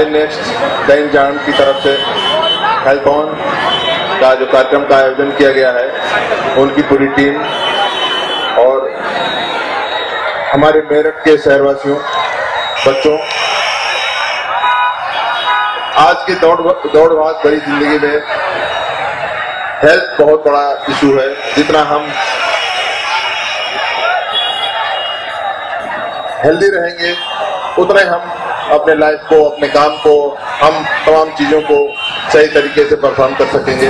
INEXT Dainik Jagran की तरफ से हेल्थॉन का जो कार्यक्रम का आयोजन किया गया है, उनकी पूरी टीम और हमारे मेरठ के शहरवासियों, बच्चों, आज की दौड़ भाग भरी जिंदगी में हेल्थ बहुत बड़ा इशू है। जितना हम हेल्दी रहेंगे उतना हम अपने लाइफ को, अपने काम को, हम तमाम चीजों को सही तरीके से परफॉर्म कर सकेंगे।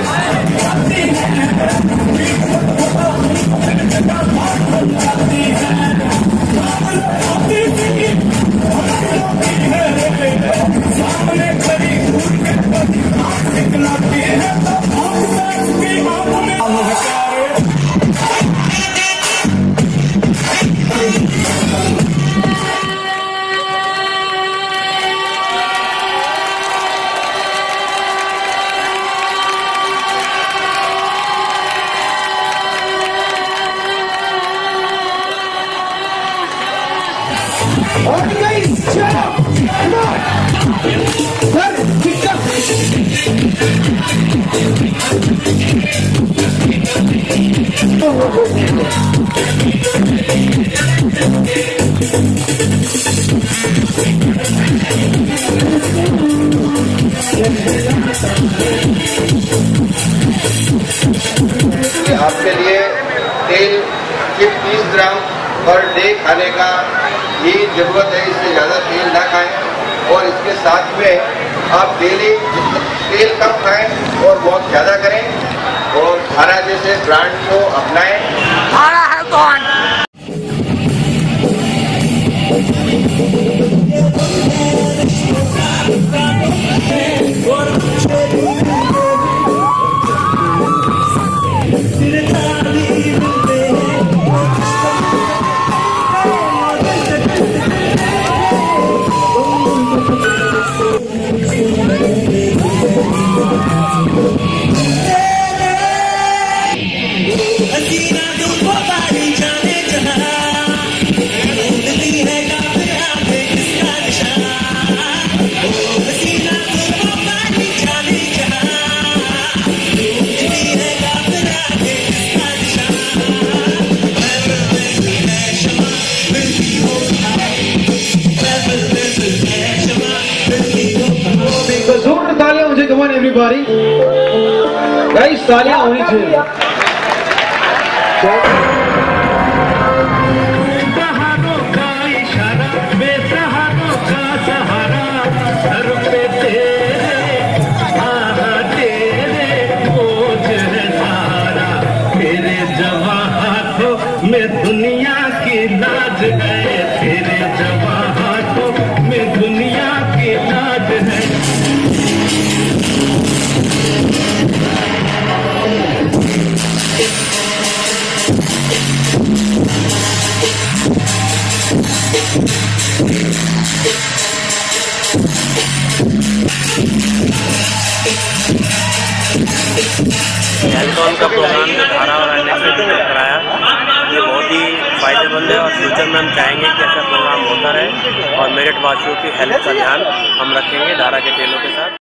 आपके लिए तेल सिर्फ 30 ग्राम पर डे खाने का ही जरूरत है, इससे ज़्यादा तेल ना खाएं। और इसके साथ में आप डेली तेल कम खाएं और बहुत ज़्यादा करें और धारा जैसे ब्रांड को अपनाएं। धारा हेल्थॉन। Come on everybody, guys, तालियां होनी चाहिए। बहारों का इशारा, बेसहारों का सहारा, सर पे तेरे, तेरे बोझ है सारा, तेरे जवां हाथों में दुनिया की लाज है, तेरे जवां हाथों में दुनिया की लाज है। हेल्थॉन का प्रोग्राम जो धारा और INEXT ने कराया, ये बहुत ही फायदेमंद है और फ्यूचर में हम चाहेंगे कि ऐसा प्रोग्राम होता रहे और मेरठ वासियों की हेल्थ का ध्यान हम रखेंगे धारा के तेलों के साथ।